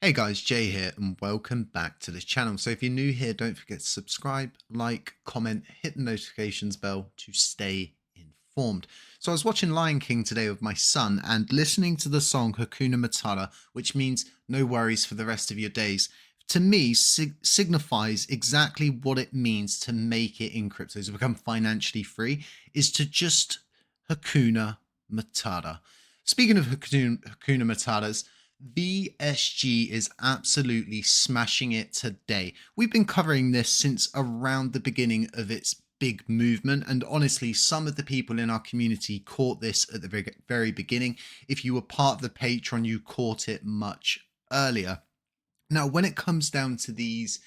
Hey guys, Jay here and welcome back to the channel. So if you're new here, don't forget to subscribe, like, comment, hit the notifications bell to stay informed. So I was watching Lion King today with my son and listening to the song Hakuna Matata, which means no worries for the rest of your days. To me, signifies exactly what it means to make it in crypto, to become financially free, is to just Hakuna Matata. Speaking of Hakuna Matatas, VSG is absolutely smashing it today. We've been covering this since around the beginning of its big movement, and honestly, some of the people in our community caught this at the very beginning. If you were part of the Patreon, you caught it much earlier. Now, when it comes down to these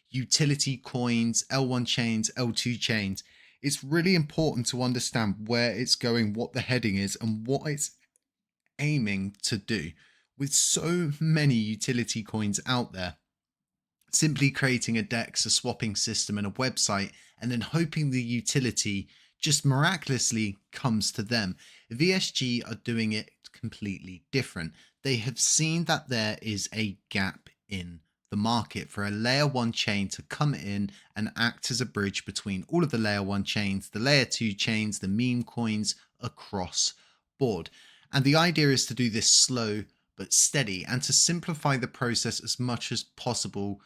utility coins, L1 chains, L2 chains, it's really important to understand where it's going, what the heading is, and what it's aiming to do. With so many utility coins out there, simply creating a DEX, a swapping system, and a website, and then hoping the utility just miraculously comes to them. VSG are doing it completely different. They have seen that there is a gap in the market for a layer 1 chain to come in and act as a bridge between all of the layer 1 chains, the layer 2 chains, the meme coins across board. And the idea is to do this slow but steady and to simplify the process as much as possible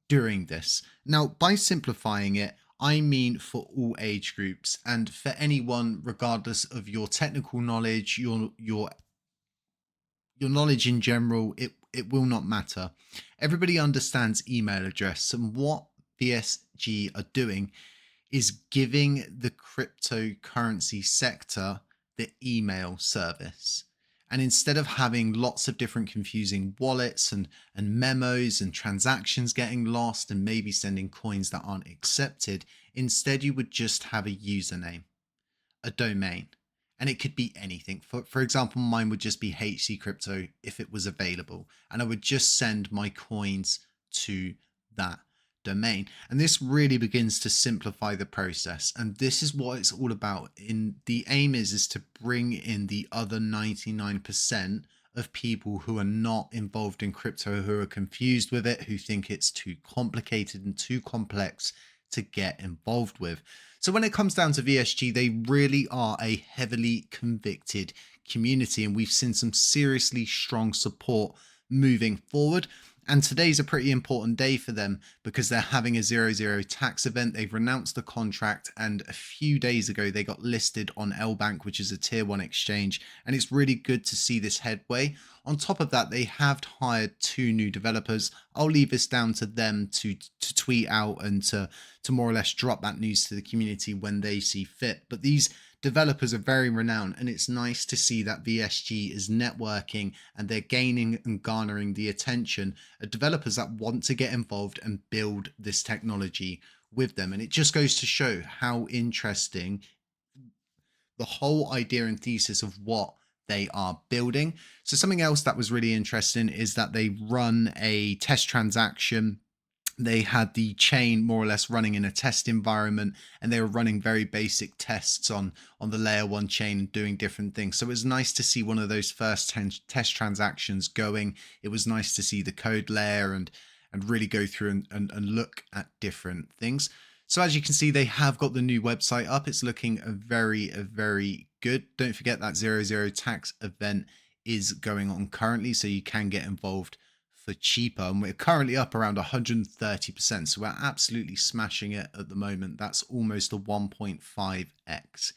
during this. Now, by simplifying it, I mean for all age groups and for anyone, regardless of your technical knowledge, your knowledge in general, it will not matter. Everybody understands email address, and what VSG are doing is giving the cryptocurrency sector the email service. And instead of having lots of different confusing wallets and memos and transactions getting lost and maybe sending coins that aren't accepted, instead you would just have a username, a domain, and it could be anything. For example, mine would just be HC Crypto if it was available, and I would just send my coins to that domain. And this really begins to simplify the process, and this is what it's all about. In the aim is to bring in the other 99% of people who are not involved in crypto, who are confused with it, who think it's too complicated and too complex to get involved with. So when it comes down to VSG, they really are a heavily convicted community, and we've seen some seriously strong support moving forward. And today's a pretty important day for them because they're having a 0.0 tax event. They've renounced the contract, and a few days ago they got listed on LUNC, which is a tier 1 exchange, and it's really good to see this headway. On top of that, they have hired 2 new developers. I'll leave this down to them to tweet out and to more or less drop that news to the community when they see fit. But these developers are very renowned, and it's nice to see that VSG is networking and they're gaining and garnering the attention of developers that want to get involved and build this technology with them. And it just goes to show how interesting the whole idea and thesis of what they are building. So something else that was really interesting is that they run a test transaction. They had the chain more or less running in a test environment, and they were running very basic tests on the layer 1 chain and doing different things. So it was nice to see one of those first test transactions going. It was nice to see the code layer and really go through and look at different things. So as you can see, they have got the new website up. It's looking very good. Don't forget that 0.0 tax event is going on currently, so you can get involved for cheaper, and we're currently up around 130%, so we're absolutely smashing it at the moment. That's almost a 1.5x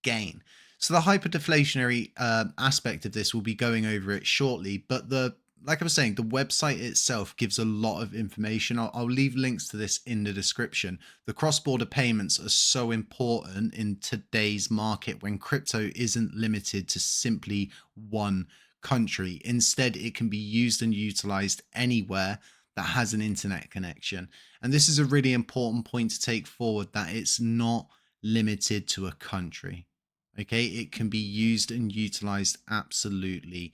gain. So the hyperdeflationary aspect of this, will be going over it shortly, but like I was saying, the website itself gives a lot of information. I'll leave links to this in the description. The cross-border payments are so important in today's market when crypto isn't limited to simply one country. Instead, it can be used and utilized anywhere that has an internet connection. And this is a really important point to take forward, that it's not limited to a country. Okay, it can be used and utilized absolutely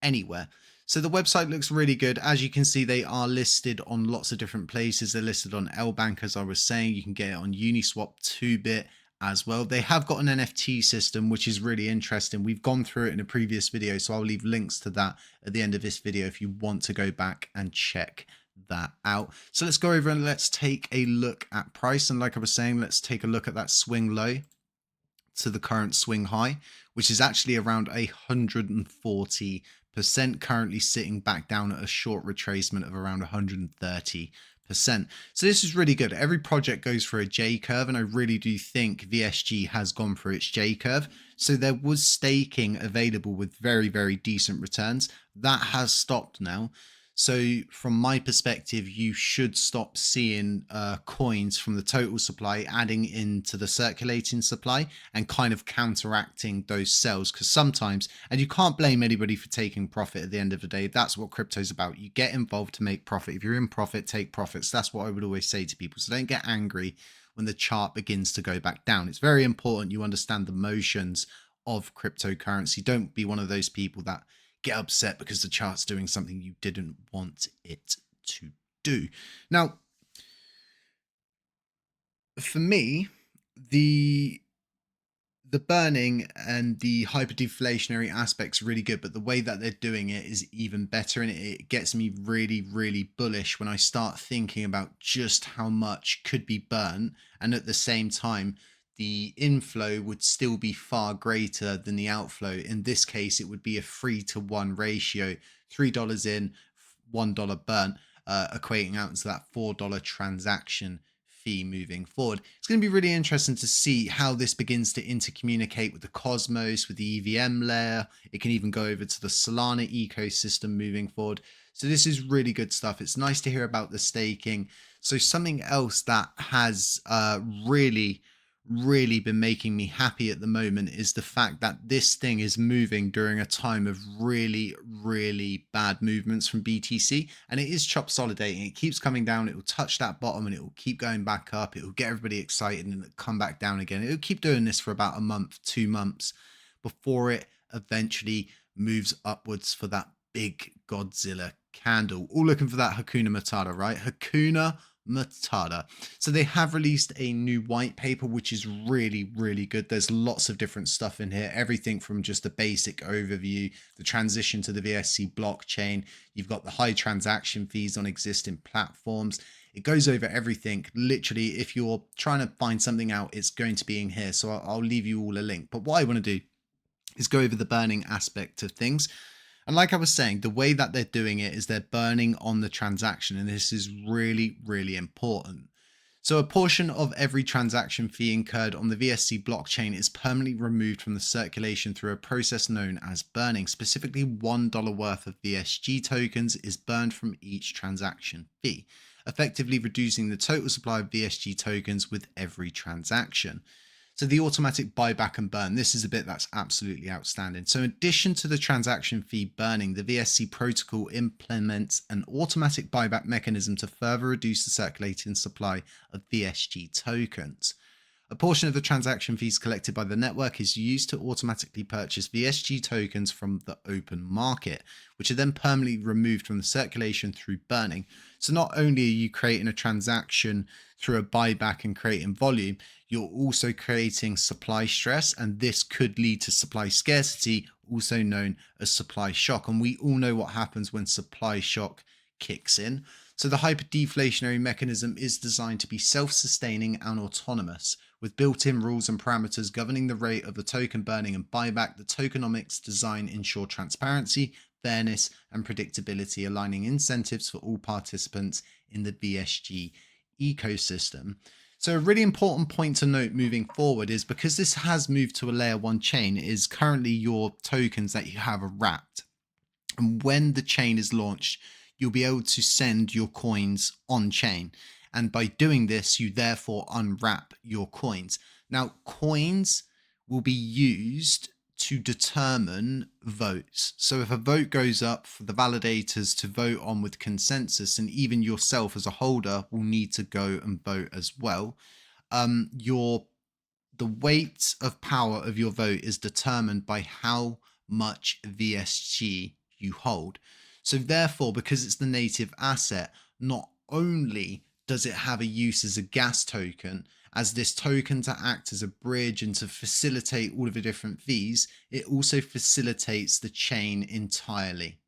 anywhere. So the website looks really good. As you can see, they are listed on lots of different places. They're listed on LBank, as I was saying. You can get it on Uniswap, 2bit, as well. They have got an NFT system, which is really interesting. We've gone through it in a previous video, so I'll leave links to that at the end of this video if you want to go back and check that out. So let's go over and let's take a look at price. And like I was saying, let's take a look at that swing low to the current swing high, which is actually around 140%, currently sitting back down at a short retracement of around 130%. So this is really good. Every project goes for a J curve, and I really do think VSG has gone for its J curve. So there was staking available with very, very decent returns. That has stopped now. So from my perspective, you should stop seeing coins from the total supply adding into the circulating supply and kind of counteracting those sells, because sometimes, and you can't blame anybody for taking profit at the end of the day. That's what crypto is about. You get involved to make profit. If you're in profit, take profits. That's what I would always say to people. So don't get angry when the chart begins to go back down. It's very important you understand the motions of cryptocurrency. Don't be one of those people that get upset because the chart's doing something you didn't want it to do. Now, for me, the burning and the hyperdeflationary aspects are really good, but the way that they're doing it is even better, and it gets me really, really bullish when I start thinking about just how much could be burnt, and at the same time the inflow would still be far greater than the outflow. In this case, it would be a 3-to-1 ratio, $3 in, $1 burnt, equating out into that $4 transaction fee moving forward. It's going to be really interesting to see how this begins to intercommunicate with the Cosmos, with the EVM layer. It can even go over to the Solana ecosystem moving forward. So this is really good stuff. It's nice to hear about the staking. So something else that has really been making me happy at the moment is the fact that this thing is moving during a time of really, really bad movements from BTC, and it is chop solidating. It keeps coming down, it will touch that bottom and it will keep going back up. It will get everybody excited and it'll come back down again. It will keep doing this for about a month, 2 months before it eventually moves upwards for that big Godzilla candle. All looking for that Hakuna Matata, right? Hakuna Matata. So they have released a new white paper, which is really, really good. There's lots of different stuff in here, everything from just a basic overview, the transition to the VSC blockchain. You've got the high transaction fees on existing platforms. It goes over everything. Literally, if you're trying to find something out, it's going to be in here. So I'll leave you all a link. But what I want to do is go over the burning aspect of things. And like I was saying, the way that they're doing it is they're burning on the transaction. And this is really, really important. So a portion of every transaction fee incurred on the VSC blockchain is permanently removed from the circulation through a process known as burning. Specifically, $1 worth of VSG tokens is burned from each transaction fee, effectively reducing the total supply of VSG tokens with every transaction. So the automatic buyback and burn, this is a bit that's absolutely outstanding. So in addition to the transaction fee burning, the VSC protocol implements an automatic buyback mechanism to further reduce the circulating supply of VSG tokens. A portion of the transaction fees collected by the network is used to automatically purchase VSG tokens from the open market, which are then permanently removed from the circulation through burning. So not only are you creating a transaction through a buyback and creating volume, you're also creating supply stress, and this could lead to supply scarcity, also known as supply shock. And we all know what happens when supply shock kicks in. So the hyperdeflationary mechanism is designed to be self-sustaining and autonomous, with built-in rules and parameters governing the rate of the token burning and buyback. The tokenomics design ensure transparency, fairness, and predictability, aligning incentives for all participants in the VSG ecosystem. So a really important point to note moving forward is, because this has moved to a layer 1 chain, is currently your tokens that you have are wrapped. And when the chain is launched, you'll be able to send your coins on chain. And by doing this, you therefore unwrap your coins. Now, coins will be used to determine votes. So if a vote goes up for the validators to vote on with consensus, and even yourself as a holder will need to go and vote as well, the weight of power of your vote is determined by how much VSG you hold. So therefore, because it's the native asset, not only does it have a use as a gas token as this token to act as a bridge and to facilitate all of the different fees, it also facilitates the chain entirely.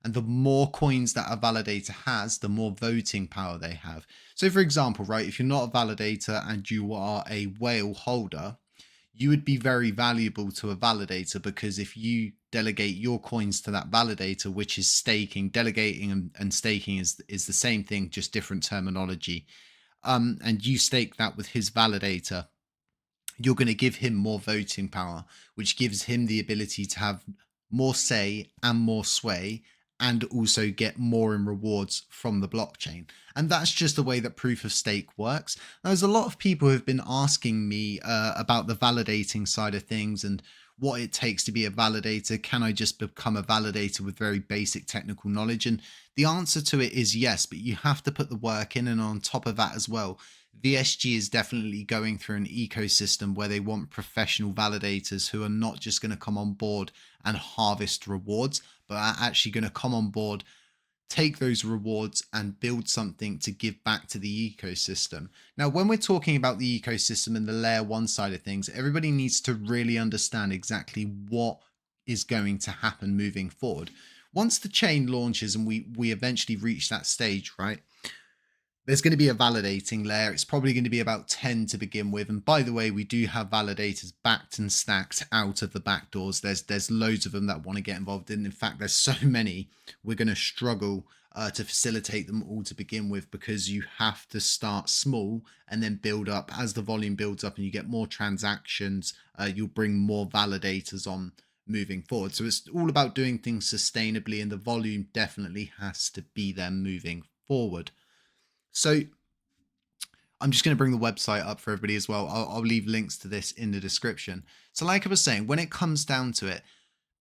And the more coins that a validator has, the more voting power they have. So for example, right, if you're not a validator and you are a whale holder, you would be very valuable to a validator, because if you delegate your coins to that validator, which is staking, delegating and staking is the same thing, just different terminology. And you stake that with his validator, you're going to give him more voting power, which gives him the ability to have more say and more sway, and also get more in rewards from the blockchain. And that's just the way that proof of stake works. Now, there's a lot of people who have been asking me about the validating side of things and what it takes to be a validator. Can I just become a validator with very basic technical knowledge? And the answer to it is yes, but you have to put the work in. And on top of that as well, VSG is definitely going through an ecosystem where they want professional validators who are not just going to come on board and harvest rewards, but are actually going to come on board, take those rewards and build something to give back to the ecosystem. Now, when we're talking about the ecosystem and the layer one side of things, everybody needs to really understand exactly what is going to happen moving forward. Once the chain launches and we eventually reach that stage, right? There's going to be a validating layer. It's probably going to be about 10 to begin with. And by the way, we do have validators backed and stacked out of the back doors. There's loads of them that want to get involved in. In fact, there's so many, we're going to struggle to facilitate them all to begin with, because you have to start small and then build up. As the volume builds up and you get more transactions, you'll bring more validators on moving forward. So it's all about doing things sustainably, and the volume definitely has to be there moving forward. So I'm just going to bring the website up for everybody as well. I'll leave links to this in the description. So like I was saying, when it comes down to it,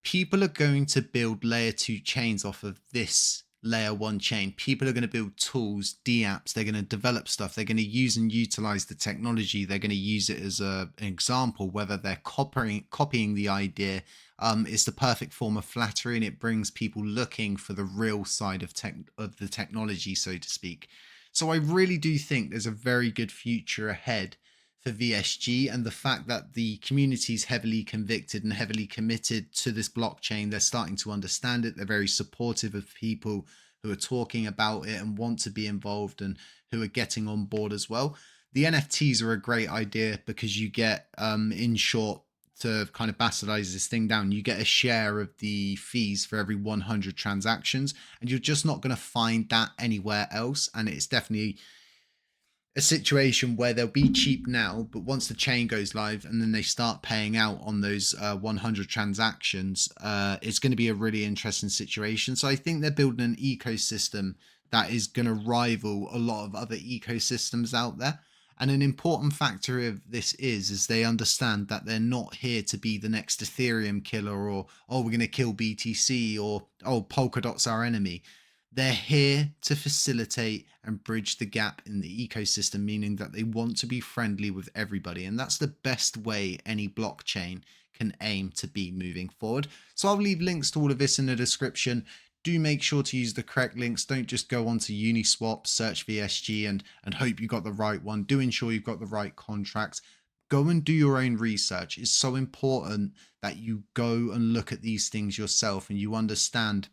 people are going to build layer 2 chains off of this layer 1 chain. People are going to build tools, dApps. They're going to develop stuff. They're going to use and utilize the technology. They're going to use it as an example, whether they're copying the idea. It's the perfect form of flattery, and it brings people looking for the real side of the technology, so to speak. So I really do think there's a very good future ahead for VSG, and the fact that the community is heavily convicted and heavily committed to this blockchain. They're starting to understand it. They're very supportive of people who are talking about it and want to be involved and who are getting on board as well. The NFTs are a great idea because you get, in short, to kind of bastardize this thing down, you get a share of the fees for every 100 transactions, and you're just not going to find that anywhere else. And it's definitely a situation where they'll be cheap now, but once the chain goes live and then they start paying out on those 100 transactions, it's going to be a really interesting situation. So I think they're building an ecosystem that is going to rival a lot of other ecosystems out there. And an important factor of this is they understand that they're not here to be the next Ethereum killer, or, oh, we're going to kill BTC, or, oh, Polkadot's our enemy. They're here to facilitate and bridge the gap in the ecosystem, meaning that they want to be friendly with everybody. And that's the best way any blockchain can aim to be moving forward. So I'll leave links to all of this in the description. Do make sure to use the correct links. Don't just go onto Uniswap, search VSG and hope you got the right one. Do ensure you've got the right contracts. Go and do your own research. It's so important that you go and look at these things yourself and you understand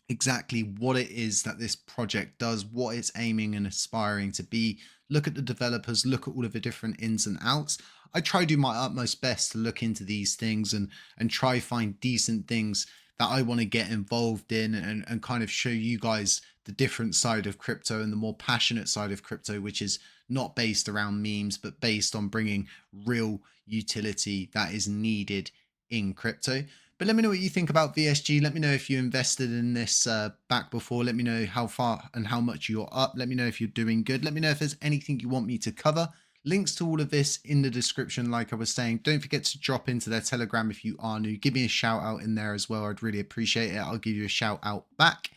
exactly what it is that this project does, what it's aiming and aspiring to be. Look at the developers, look at all of the different ins and outs. I try to do my utmost best to look into these things and try find decent things that I want to get involved in and kind of show you guys the different side of crypto and the more passionate side of crypto, which is not based around memes, but based on bringing real utility that is needed in crypto. But let me know what you think about VSG. Let me know if you invested in this back before. Let me know how far and how much you're up. Let me know if you're doing good. Let me know if there's anything you want me to cover. Links to all of this in the description, like I was saying. Don't forget to drop into their Telegram if you are new. Give me a shout out in there as well. I'd really appreciate it. I'll give you a shout out back.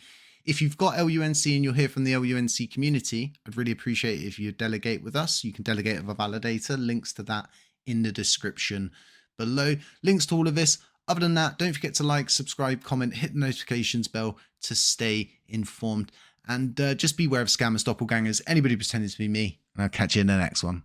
If you've got LUNC and you'll hear from the LUNC community, I'd really appreciate it if you delegate with us. You can delegate with a validator. Links to that in the description below. Links to all of this. Other than that, don't forget to like, subscribe, comment, hit the notifications bell to stay informed. And just beware of scammers, doppelgangers, anybody pretending to be me. And I'll catch you in the next one.